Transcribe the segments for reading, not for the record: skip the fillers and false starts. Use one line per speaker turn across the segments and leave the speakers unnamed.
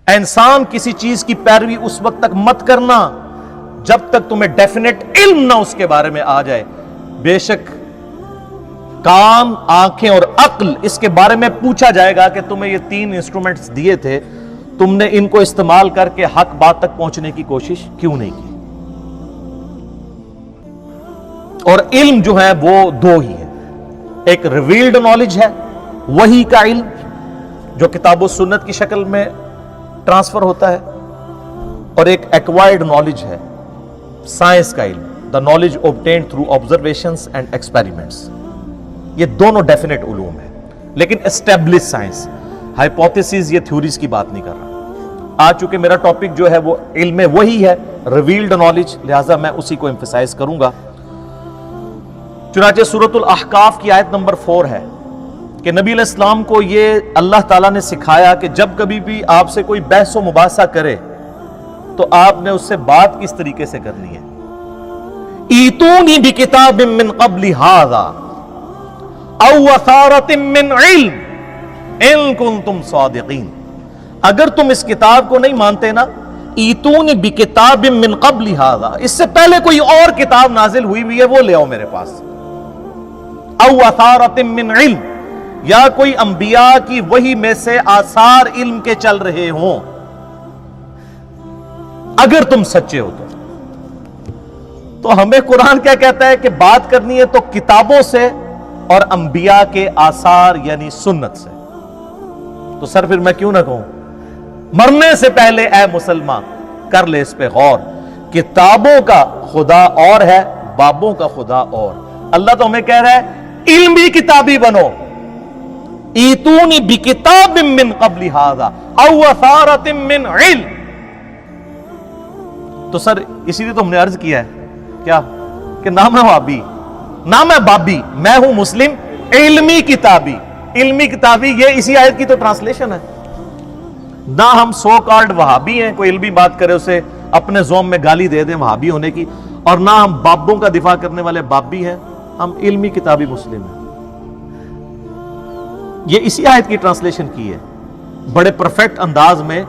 انسان کسی چیز کی پیروی اس وقت تک مت کرنا جب تک تمہیں ڈیفینیٹ علم نہ اس کے بارے میں آ جائے. بے شک کان، آنکھیں اور عقل، اس کے بارے میں پوچھا جائے گا کہ تمہیں یہ 3 انسٹرومنٹس دیے تھے، تم نے ان کو استعمال کر کے حق بات تک پہنچنے کی کوشش کیوں نہیں کی. اور علم جو ہے وہ 2 ہی ہے. ایک ریویلڈ نالج ہے، وحی کا علم جو کتاب و سنت کی شکل میں ٹرانسفر ہوتا ہے، اور ایک ایکوائرڈ نالج ہے، سائنس کا علم، the knowledge obtained through observations and experiments. یہ دونوں ڈیفینیٹ علوم ہیں، لیکن اسٹیبلش سائنس، ہائپوتھیسز، یہ تھیوریز کی بات نہیں کر رہا. آج چونکہ میرا ٹاپک جو ہے وہ علم وحی ہے، ریویلڈ نالج، لہٰذا میں اسی کو ایمفسائز کروں گا. چنانچہ سورۃ الاحقاف کی آیت نمبر 4 ہے کہ نبی علیہ السلام کو یہ اللہ تعالیٰ نے سکھایا کہ جب کبھی بھی آپ سے کوئی بحث و مباحثہ کرے تو آپ نے اس سے بات کس طریقے سے کرنی ہے. ایتونی بکتاب من قبل ھذا او اثارۃ من علم ان کنتم صادقین. اگر تم اس کتاب کو نہیں مانتے نا، ایتونی بکتاب من قبل ھذا، اس سے پہلے کوئی اور کتاب نازل ہوئی ہے وہ لے آؤ میرے پاس. او اثارۃ من علم، یا کوئی انبیاء کی وحی میں سے آثار علم کے چل رہے ہوں، اگر تم سچے ہو تو ہمیں قرآن کیا کہتا ہے کہ بات کرنی ہے تو کتابوں سے اور انبیاء کے آثار یعنی سنت سے. تو سر پھر میں کیوں نہ کہوں، مرنے سے پہلے اے مسلمان کر لے اس پہ غور. کتابوں کا خدا اور ہے، بابوں کا خدا اور. اللہ تو ہمیں کہہ رہا ہے علمی کتابی بنو. ایتونی بکتاب من قبل ھذا او اثارۃ من علم. تو سر اسی لیے تو ہم نے عرض کیا ہے کیا کہ نام ہے وہابی، نام ہے بابی، میں ہوں مسلم علمی کتابی. علمی کتابی یہ اسی آیت کی تو ٹرانسلیشن ہے. نہ ہم سو کالڈ وہابی ہیں، کوئی علمی بات کرے اسے اپنے زوم میں گالی دے دیں وہابی ہونے کی، اور نہ ہم بابوں کا دفاع کرنے والے بابی ہیں، ہم علمی کتابی مسلم ہیں. یہ اسی آیت کی ٹرانسلیشن کی ہے، بڑے پرفیکٹ انداز میں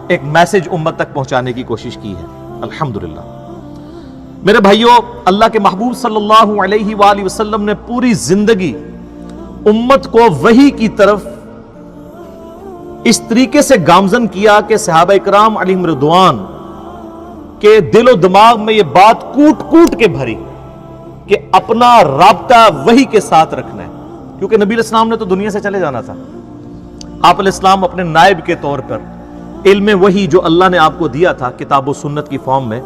ایک میسج امت تک پہنچانے کی کوشش کی ہے. الحمدللہ میرے بھائیوں، اللہ کے محبوب صلی اللہ علیہ وآلہ وسلم نے پوری زندگی امت کو وحی کی طرف اس طریقے سے گامزن کیا کہ صحابہ اکرام علیہم رضوان کے دل و دماغ میں یہ بات کوٹ کوٹ کے بھری کہ اپنا رابطہ وحی کے ساتھ رکھنا ہے. کیونکہ نبی علیہ السلام نے تو دنیا سے چلے جانا تھا. آپ علیہ السلام اپنے نائب کے طور پر علم وحی جو اللہ نے آپ کو دیا تھا کتاب و سنت کی فارم میں،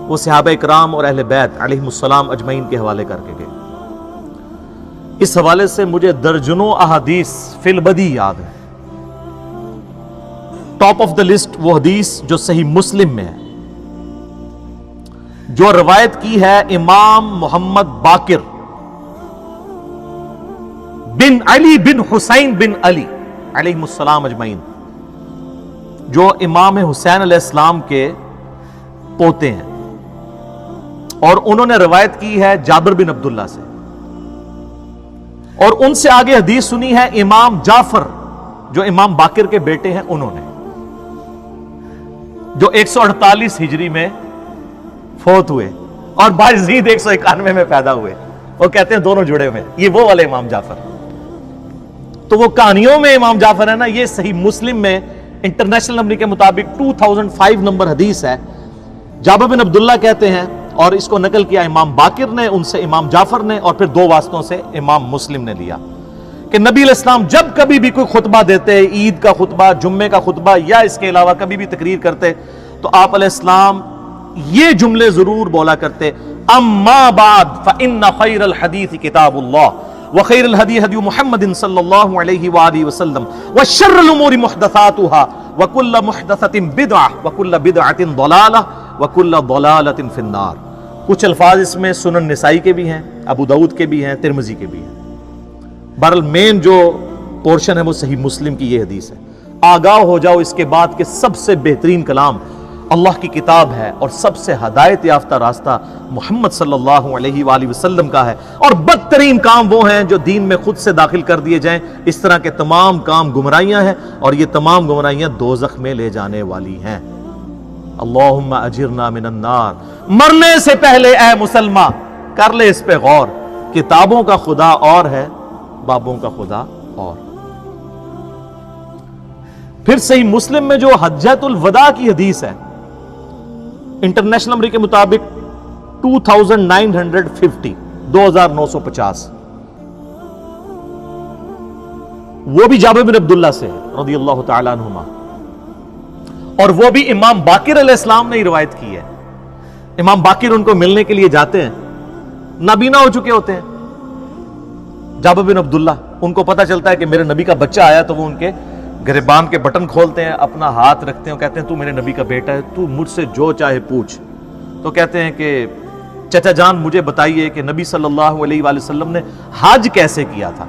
وہ صحابہ اکرام اور اہل بیت علیہم السلام اجمعین کے حوالے کر کے گئے. اس حوالے سے مجھے درجنوں احادیث فی البدی یاد ہے. ٹاپ آف دا لسٹ وہ حدیث جو صحیح مسلم میں ہے، جو روایت کی ہے امام محمد باقر بن علی بن حسین بن علی علیہم السلام اجمعین، جو امام حسین علیہ السلام کے پوتے ہیں، اور انہوں نے روایت کی ہے جابر بن عبداللہ سے، اور ان سے آگے حدیث سنی ہے امام جعفر جو امام باقر کے بیٹے ہیں، انہوں نے، جو 148 ہجری میں فوت ہوئے اور باجزید 191 میں پیدا ہوئے. وہ کہتے ہیں دونوں جڑے ہوئے، یہ وہ والے امام جعفر. تو وہ کہانیوں میں امام جعفر ہے نا، یہ صحیح مسلم میں انٹرنیشنل نمبر کے مطابق 2005 نمبر حدیث ہے. جابر بن عبداللہ کہتے ہیں، اور اس کو نقل کیا امام باقر نے، ان سے امام جعفر نے، اور پھر 2 واسطوں سے امام مسلم نے لیا، کہ نبی علیہ السلام جب کبھی بھی کوئی خطبہ دیتے، عید کا خطبہ، جمعے کا خطبہ، یا اس کے علاوہ کبھی بھی تقریر کرتے، تو آپ علیہ السلام یہ جملے ضرور بولا کرتے: اما بعد فإن خیر الحدیث کتاب اللہ وخیر الہدی ہدی محمد صلی اللہ علیہ وآلہ وسلم وشر الامور محدثاتها وکل محدثۃ بدعہ وکل بدعۃ ضلالہ وکل ضلالۃ فی النار. کچھ الفاظ اس میں سنن نسائی کے بھی ہیں، ابو داؤد کے بھی ہیں، ترمذی کے بھی ہیں. بہرحال مین جو پورشن ہے وہ صحیح مسلم کی یہ حدیث ہے. آگاہ ہو جاؤ اس کے بعد کہ سب سے بہترین کلام اللہ کی کتاب ہے اور سب سے ہدایت یافتہ راستہ محمد صلی اللہ علیہ وآلہ وسلم کا ہے، اور بدترین کام وہ ہیں جو دین میں خود سے داخل کر دیے جائیں۔ اس طرح کے تمام کام گمراہیاں ہیں، اور یہ تمام گمراہیاں دوزخ میں لے جانے والی ہیں۔ اللہم اجرنا من النار۔ مرنے سے پہلے اے مسلمان کر لے اس پہ غور، کتابوں کا خدا اور ہے، بابوں کا خدا اور۔ پھر صحیح مسلم میں جو حجۃ الوداع کی حدیث ہے، انٹرنیشنل نمبر کے مطابق 2950 2950، وہ بھی جابر بن عبداللہ سے ہے رضی اللہ تعالیٰ عنہما، اور وہ بھی امام باقر علیہ السلام نے روایت کی ہے۔ امام باقر ان کو ملنے کے لیے جاتے ہیں، نابینا ہو چکے ہوتے ہیں جابر بن عبداللہ، ان کو پتہ چلتا ہے کہ میرے نبی کا بچہ آیا، تو وہ ان کے گریبان کے بٹن کھولتے ہیں، اپنا ہاتھ رکھتے ہیں اور کہتے ہیں تو میرے نبی کا بیٹا ہے، تو مجھ سے جو چاہے پوچھ۔ تو کہتے ہیں کہ چچا جان مجھے بتائیے کہ نبی صلی اللہ علیہ وآلہ وسلم نے حج کیسے کیا تھا؟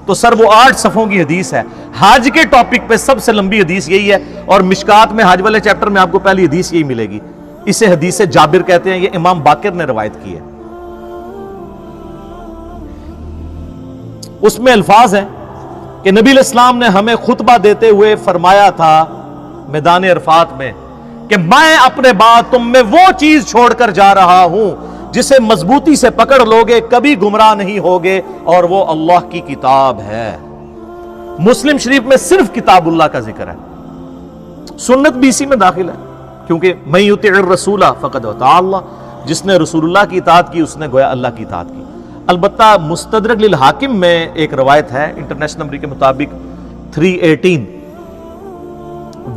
تو سر وہ 8 صفحوں کی حدیث ہے، حج کے ٹاپک پہ سب سے لمبی حدیث یہی ہے، اور مشکات میں حج والے چیپٹر میں آپ کو پہلی حدیث یہی ملے گی۔ اسے حدیث جابر کہتے ہیں، یہ امام باقر نے روایت کی ہے۔ اس میں الفاظ ہیں کہ نبی علیہ السلام نے ہمیں خطبہ دیتے ہوئے فرمایا تھا میدان عرفات میں کہ میں اپنے بعد تم میں وہ چیز چھوڑ کر جا رہا ہوں جسے مضبوطی سے پکڑ لوگے کبھی گمراہ نہیں ہوگے، اور وہ اللہ کی کتاب ہے۔ مسلم شریف میں صرف کتاب اللہ کا ذکر ہے، سنت بھی اسی میں داخل ہے، کیونکہ من یطع الرسول فقد اطاع اللہ، جس نے رسول اللہ کی اطاعت کی اس نے گویا اللہ کی اطاعت کی۔ البتہ مستدرک للحاکم میں ایک روایت ہے انٹرنیشنل نمبر کے مطابق 318،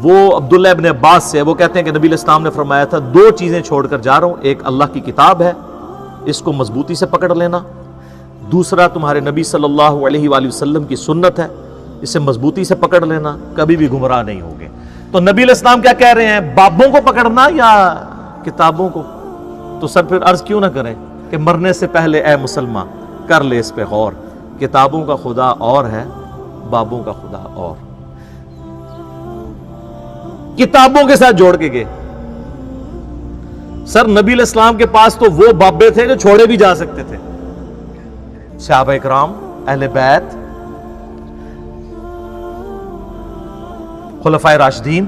وہ عبداللہ ابن عباس سے، وہ کہتے ہیں کہ نبی علیہ السلام نے فرمایا تھا 2 چیزیں چھوڑ کر جا رہا ہوں، ایک اللہ کی کتاب ہے، اس کو مضبوطی سے پکڑ لینا، دوسرا تمہارے نبی صلی اللہ علیہ وآلہ وسلم کی سنت ہے، اسے مضبوطی سے پکڑ لینا، کبھی بھی گمراہ نہیں ہوگے۔ تو نبی علیہ السلام کیا کہہ رہے ہیں، بابوں کو پکڑنا یا کتابوں کو؟ تو سر پھر عرض کیوں نہ کریں کہ مرنے سے پہلے اے مسلمان کر لے اس پہ غور، کتابوں کا خدا اور ہے، بابوں کا خدا اور۔ کتابوں کے ساتھ جوڑ کے گئے، سر نبی علیہ السلام کے پاس تو وہ بابے تھے جو چھوڑے بھی جا سکتے تھے، صحابہ اکرام، اہل بیت، خلفائے راشدین۔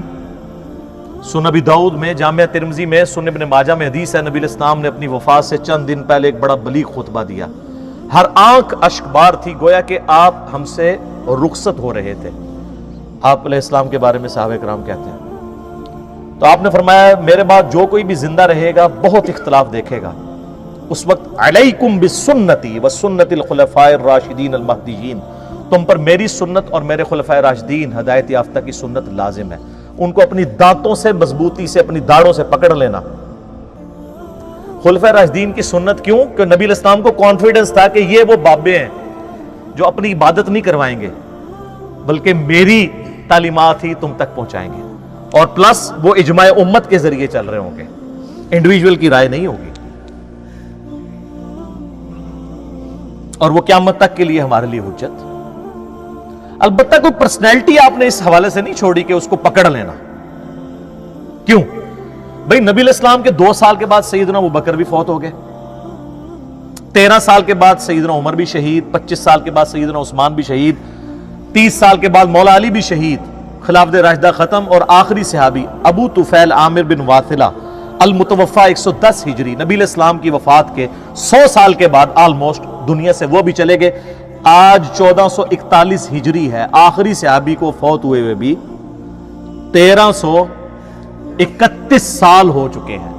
سنن ابی داؤد میں، جامعہ ترمذی میں، سنن ابن ماجہ میں حدیث ہے، نبی علیہ السلام نے اپنی وفات سے چند دن پہلے ایک بڑا بلیغ خطبہ دیا، ہر آنکھ اشک بار تھی، گویا کہ آپ ہم سے رخصت ہو رہے تھے۔ آپ علیہ السلام کے بارے میں صحابہ کرام کہتے ہیں، تو آپ نے فرمایا میرے بعد جو کوئی بھی زندہ رہے گا بہت اختلاف دیکھے گا، اس وقت علیکم بسنتی وسنت الخلفاء الراشدین المہدیین، تم پر میری سنت اور میرے خلفائے راشدین ہدایت یافتہ کی سنت لازم ہے، ان کو اپنی دانتوں سے مضبوطی سے اپنی داڑوں سے پکڑ لینا۔ خلفائے راشدین کی سنت کیوں؟ کہ نبی علیہ السلام کو کانفیڈنس تھا کہ یہ وہ بابے ہیں جو اپنی عبادت نہیں کروائیں گے بلکہ میری تعلیمات ہی تم تک پہنچائیں گے، اور پلس وہ اجماع امت کے ذریعے چل رہے ہوں گے، انڈیویجول کی رائے نہیں ہوگی، اور وہ قیامت تک کے لیے ہمارے لیے حجت۔ البتہ کوئی پرسنالٹی آپ نے اس حوالے سے نہیں چھوڑی کہ اس کو پکڑ لینا۔ کیوں؟ بھئی نبی علیہ السلام کے 2 سال کے بعد سیدنا ابوبکر بھی فوت ہو گئے، 13 سال کے بعد سیدنا عمر بھی شہید، 25 سال کے بعد سیدنا عثمان بھی شہید، 30 سال کے بعد مولا علی بھی شہید، خلافت راشدہ ختم، اور آخری صحابی ابو طفیل عامر بن واثلہ المتوفا 110 ہجری، نبی علیہ السلام کی وفات کے 100 سال کے بعد آلموسٹ دنیا سے وہ بھی چلے گئے۔ آج 1441 ہجری ہے، آخری صحابی کو فوت ہوئے ہوئے بھی 1331 سال ہو چکے ہیں۔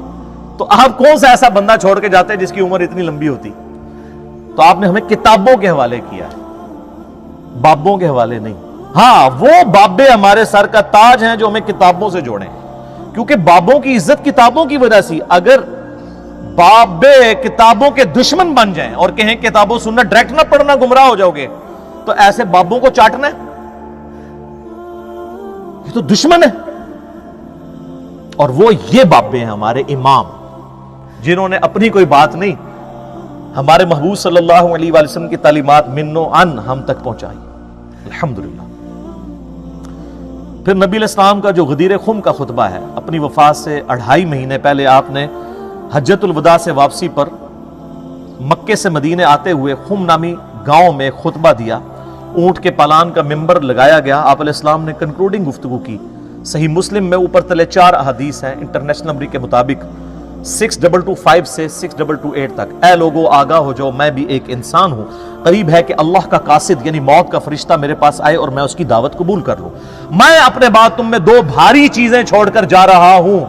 تو آپ کون سا ایسا بندہ چھوڑ کے جاتے ہیں جس کی عمر اتنی لمبی ہوتی؟ تو آپ نے ہمیں کتابوں کے حوالے کیا ہے، بابوں کے حوالے نہیں۔ ہاں وہ بابے ہمارے سر کا تاج ہیں جو ہمیں کتابوں سے جوڑیں، کیونکہ بابوں کی عزت کتابوں کی وجہ سے۔ اگر بابے کتابوں کے دشمن بن جائیں اور کہیں کتابوں سننا ڈائریکٹ نہ پڑھنا گمراہ ہو جاؤ گے، تو ایسے بابوں کو چاٹنا ہے، یہ تو دشمن ہے۔ اور وہ یہ بابے ہیں ہمارے امام، جنہوں نے اپنی کوئی بات نہیں، ہمارے محبوب صلی اللہ علیہ وآلہ وسلم کی تعلیمات منو ان ہم تک پہنچائی، الحمدللہ۔ پھر نبی علیہ السلام کا جو غدیر خم کا خطبہ ہے، اپنی وفات سے 2.5 مہینے پہلے آپ نے حجۃ الوداع سے واپسی پر مکے سے مدینے آتے ہوئے خم نامی گاؤں میں خطبہ دیا، اونٹ کے پالان کا ممبر لگایا گیا، آپ علیہ السلام نے کنکلوڈنگ گفتگو کی۔ صحیح مسلم میں اوپر تلے 4 احادیث ہیں انٹرنیشنل نمبر کے مطابق 6225 سے 6228 تک۔ اے لوگو آگاہ ہو جاؤ، میں بھی ایک انسان ہوں، قریب ہے کہ اللہ کا قاصد یعنی موت کا فرشتہ میرے پاس آئے اور میں اس کی دعوت قبول کر لوں۔ میں اپنے بعد تم میں 2 بھاری چیزیں چھوڑ کر جا رہا ہوں،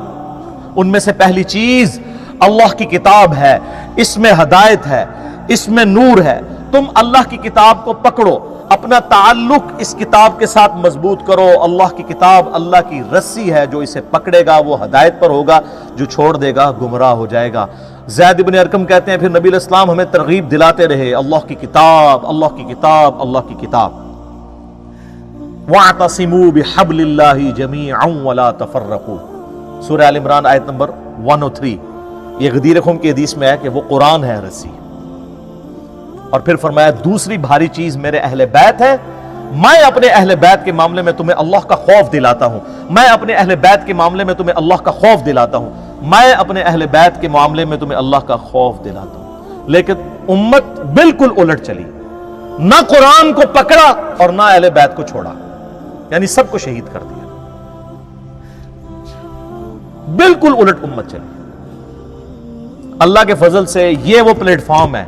ان میں سے پہلی چیز اللہ کی کتاب ہے، اس میں ہدایت ہے، اس میں نور ہے، تم اللہ کی کتاب کو پکڑو، اپنا تعلق اس کتاب کے ساتھ مضبوط کرو۔ اللہ کی کتاب اللہ کی رسی ہے، جو اسے پکڑے گا وہ ہدایت پر ہوگا، جو چھوڑ دے گا گمراہ ہو جائے گا۔ زید بن ارقم کہتے ہیں پھر نبی علیہ السلام ہمیں ترغیب دلاتے رہے، اللہ کی کتاب، اللہ کی کتاب، اللہ کی کتاب۔ وَاعْتَصِمُوا بِحَبْلِ اللَّهِ جَمِيعًا وَلَا تَفَرَّقُوا، سورہ آل عمران آیت نمبر 103۔ یہ غدیر خم کی حدیث میں ہے کہ وہ قرآن ہے رسی۔ اور پھر فرمایا دوسری بھاری چیز میرے اہل بیت ہے، میں اپنے اہل بیت کے معاملے میں تمہیں اللہ کا خوف دلاتا ہوں، میں اپنے اہل بیت کے معاملے میں تمہیں اللہ کا خوف دلاتا ہوں، میں اپنے اہل بیت کے معاملے میں تمہیں اللہ کا خوف دلاتا ہوں۔ لیکن امت بالکل الٹ چلی، نہ قرآن کو پکڑا اور نہ اہل بیت کو چھوڑا، یعنی سب کو شہید کر دیا، بالکل الٹ امت چلی۔ اللہ کے فضل سے یہ وہ پلیٹ فارم ہے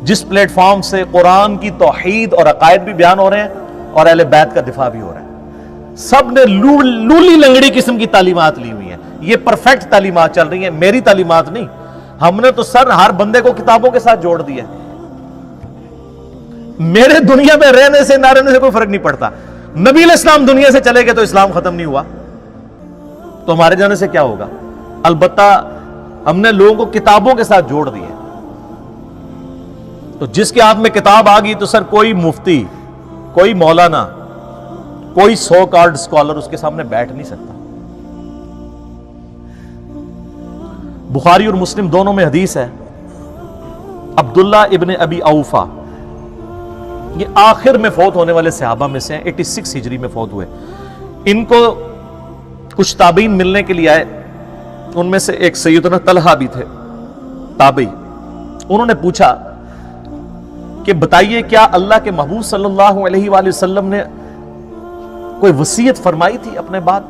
جس پلیٹ فارم سے قرآن کی توحید اور عقائد بھی بیان ہو رہے ہیں اور اہل بیت کا دفاع بھی ہو رہا ہے۔ سب نے لولی لنگڑی قسم کی تعلیمات لی ہوئی ہیں، یہ پرفیکٹ تعلیمات چل رہی ہیں، میری تعلیمات نہیں۔ ہم نے تو سر ہر بندے کو کتابوں کے ساتھ جوڑ دیا، میرے دنیا میں رہنے سے نہ رہنے سے کوئی فرق نہیں پڑتا۔ نبی علیہ السلام دنیا سے چلے گئے تو اسلام ختم نہیں ہوا، تو ہمارے جانے سے کیا ہوگا؟ البتہ ہم نے لوگوں کو کتابوں کے ساتھ جوڑ دیا۔ تو جس کے ہاتھ میں کتاب آ گئی تو سر کوئی مفتی، کوئی مولانا، کوئی سو کالڈ اسکالر اس کے سامنے بیٹھ نہیں سکتا۔ بخاری اور مسلم دونوں میں حدیث ہے، عبداللہ ابن ابی اوفا، یہ آخر میں فوت ہونے والے صحابہ میں سے ہیں، 86 ہجری میں فوت ہوئے۔ ان کو کچھ تابعین ملنے کے لیے آئے، ان میں سے ایک سیدنا طلحہ بھی تھے تابعی۔ انہوں نے پوچھا کہ بتائیے کیا اللہ کے محبوب صلی اللہ علیہ وآلہ وسلم نے کوئی وصیت فرمائی تھی اپنے بعد؟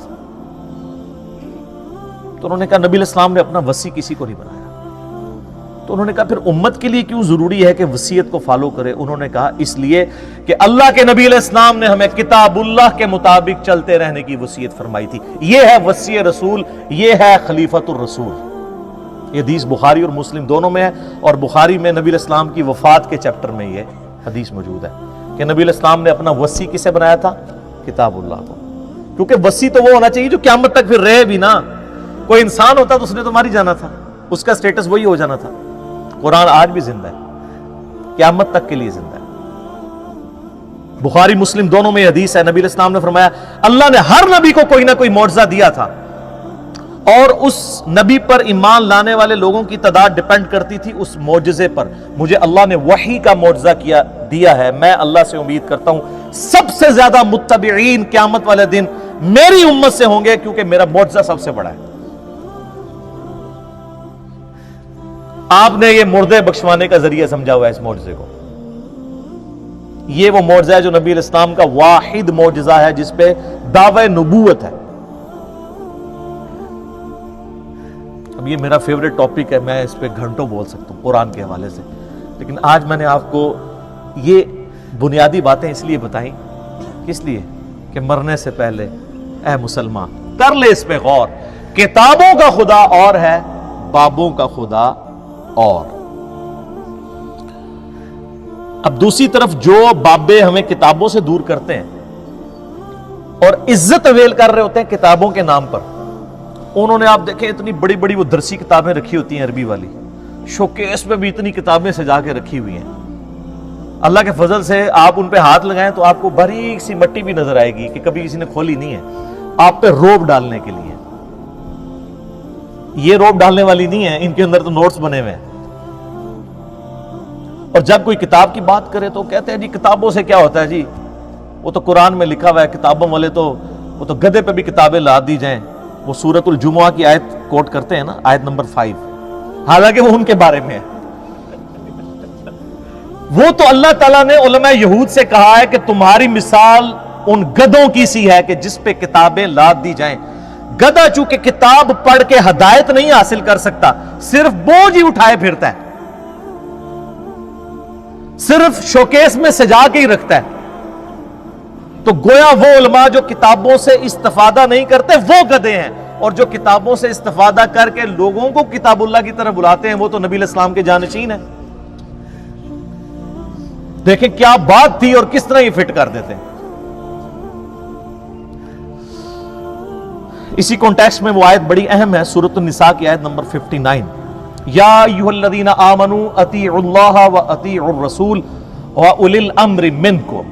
تو انہوں نے کہا نبی علیہ السلام نے اپنا وصی کسی کو نہیں بنایا۔ تو انہوں نے کہا پھر امت کے لیے کیوں ضروری ہے کہ وصیت کو فالو کرے؟ انہوں نے کہا اس لیے کہ اللہ کے نبی علیہ السلام نے ہمیں کتاب اللہ کے مطابق چلتے رہنے کی وصیت فرمائی تھی۔ یہ ہے وصی رسول، یہ ہے خلیفۃ الرسول۔ یہ حدیث بخاری اور مسلم دونوں میں ہے، اور بخاری میں نبی علیہ السلام کی وفات کے چیپٹر میں یہ حدیث موجود ہے کہ نبی علیہ السلام نے اپنا وصی کسے بنایا تھا؟ کتاب اللہ کو۔ کیونکہ وصی تو وہ ہونا چاہیے جو قیامت تک پھر رہے بھی نا۔ کوئی انسان ہوتا تو اس نے تو مار ہی جانا تھا، اس کا سٹیٹس وہی ہو جانا تھا۔ قرآن آج بھی زندہ ہے، قیامت تک کے لیے زندہ ہے۔ بخاری مسلم دونوں میں حدیث ہے، نبی علیہ السلام نے فرمایا اللہ نے ہر نبی کو کوئی نہ کوئی معجزہ دیا تھا، اور اس نبی پر ایمان لانے والے لوگوں کی تعداد ڈیپینڈ کرتی تھی اس معجزے پر۔ مجھے اللہ نے وحی کا معجزہ دیا ہے، میں اللہ سے امید کرتا ہوں سب سے زیادہ متبعین قیامت والے دن میری امت سے ہوں گے، کیونکہ میرا معجزہ سب سے بڑا ہے۔ آپ نے یہ مردے بخشوانے کا ذریعہ سمجھا ہوا ہے اس معجزے کو۔ یہ وہ معجزہ ہے جو نبی علیہ السلام کا واحد معجزہ ہے جس پہ دعوی نبوت ہے۔ اب یہ میرا فیوریٹ ٹاپک ہے، میں اس پہ گھنٹوں بول سکتا ہوں قرآن کے حوالے سے، لیکن آج میں نے آپ کو یہ بنیادی باتیں اس لیے بتائیں، کس لیے کہ مرنے سے پہلے اے مسلمان کر لے اس پہ غور۔ کتابوں کا خدا اور ہے، بابوں کا خدا اور۔ اب دوسری طرف جو بابے ہمیں کتابوں سے دور کرتے ہیں اور عزت اویل کر رہے ہوتے ہیں کتابوں کے نام پر، انہوں نے آپ دیکھیں اتنی بڑی بڑی وہ درسی کتابیں رکھی ہوتی ہیں عربی والی، شوکیس میں بھی اتنی کتابیں سجا کے رکھی ہوئی ہیں۔ اللہ کے فضل سے آپ ان پہ ہاتھ لگائیں تو آپ کو باریک سی مٹی بھی نظر آئے گی کہ کبھی کسی نے کھولی نہیں ہے، آپ پہ روب ڈالنے کے لیے۔ یہ روب ڈالنے والی نہیں ہے، ان کے اندر تو نوٹس بنے ہوئے ہیں۔ اور جب کوئی کتاب کی بات کرے تو کہتے ہیں جی کتابوں سے کیا ہوتا ہے، جی وہ تو قرآن میں لکھا ہوا ہے، کتابوں والے تو وہ تو گدے پہ بھی کتابیں لاد دی جائیں، وہ سورۃ الجمعہ کی آیت کوٹ کرتے ہیں نا، آیت نمبر 5، حالانکہ وہ ان کے بارے میں ہے۔ وہ تو اللہ تعالیٰ نے علماء یہود سے کہا ہے کہ تمہاری مثال ان گدوں کی سی ہے کہ جس پہ کتابیں لاد دی جائیں۔ گدھا چونکہ کتاب پڑھ کے ہدایت نہیں حاصل کر سکتا، صرف بوجھ ہی اٹھائے پھرتا ہے، صرف شوکیس میں سجا کے ہی رکھتا ہے۔ تو گویا وہ علماء جو کتابوں سے استفادہ نہیں کرتے وہ گدھے ہیں، اور جو کتابوں سے استفادہ کر کے لوگوں کو کتاب اللہ کی طرف بلاتے ہیں وہ تو نبی علیہ السلام کے جانشین ہیں۔ دیکھیں کیا بات تھی اور کس طرح یہ فٹ کر دیتے ہیں۔ اسی کانٹیکسٹ میں وہ آیت بڑی اہم ہے، سورۃ النساء کی آیت نمبر 59، یا ایھا الذین آمنوا اطیعوا اللہ واطیعوا الرسول واولی الامر منکم،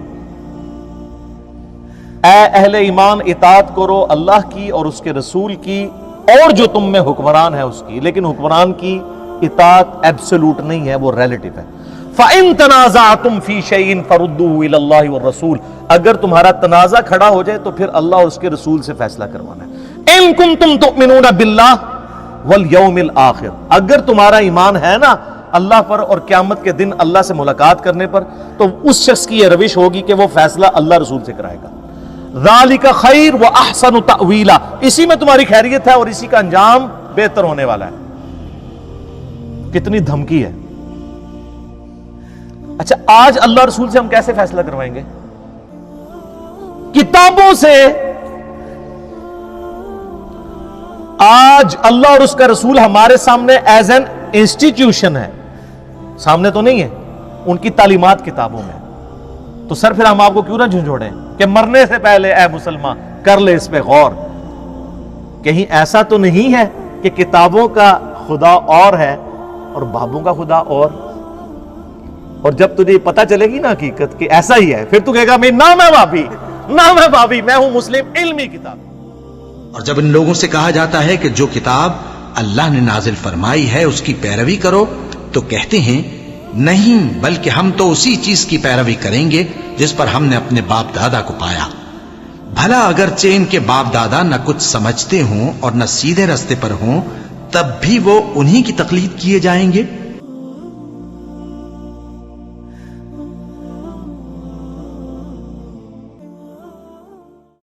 اے اہل ایمان اطاعت کرو اللہ کی اور اس کے رسول کی، اور جو تم میں حکمران ہے اس کی، لیکن حکمران کی اطاعت ایبسولوٹ نہیں ہے، وہ ریلیٹو ہے۔ فَإِن تَنَازَعْتُمْ فِي شَيْءٍ فَرُدُّوهُ إِلَى اللَّهِ وَالرَّسُولِ، اگر تمہارا تنازع کھڑا ہو جائے تو پھر اللہ اور اس کے رسول سے فیصلہ کروانا ہے۔ إِن كُنتُمْ تُؤْمِنُونَ بِاللَّهِ وَالْيَوْمِ الْآخِرِ، اگر تمہارا ایمان ہے نا اللہ پر اور قیامت کے دن اللہ سے ملاقات کرنے پر، تو اس شخص کی یہ روش ہوگی کہ وہ فیصلہ اللہ رسول سے کرائے گا۔ ذَلِكَ خَيْرٌ وَأَحْسَنُ تَأْوِيلًا، اسی میں تمہاری خیریت ہے اور اسی کا انجام بہتر ہونے والا ہے۔ کتنی دھمکی ہے۔ اچھا آج اللہ رسول سے ہم کیسے فیصلہ کروائیں گے؟ کتابوں سے۔ آج اللہ اور اس کا رسول ہمارے سامنے ایز این انسٹیٹیوشن ہے، سامنے تو نہیں ہے، ان کی تعلیمات کتابوں میں۔ تو سر پھر ہم آپ کو کیوں نہ جھنجھوڑیں کہ مرنے سے پہلے اے مسلمان کر لے اس پہ غور۔ کہیں ایسا تو نہیں ہے کہ کتابوں کا خدا اور ہے اور بابوں کا خدا اور جب تجھے پتہ چلے گی نا حقیقت کہ ایسا ہی ہے، پھر تو کہے گا نہ میں بابی، نہ میں بابی، میں ہوں مسلم علمی کتاب۔
اور جب ان لوگوں سے کہا جاتا ہے کہ جو کتاب اللہ نے نازل فرمائی ہے اس کی پیروی کرو، تو کہتے ہیں نہیں، بلکہ ہم تو اسی چیز کی پیروی کریں گے جس پر ہم نے اپنے باپ دادا کو پایا۔ بھلا اگرچہ ان کے باپ دادا نہ کچھ سمجھتے ہوں اور نہ سیدھے رستے پر ہوں، تب بھی وہ انہی کی تقلید کیے جائیں گے۔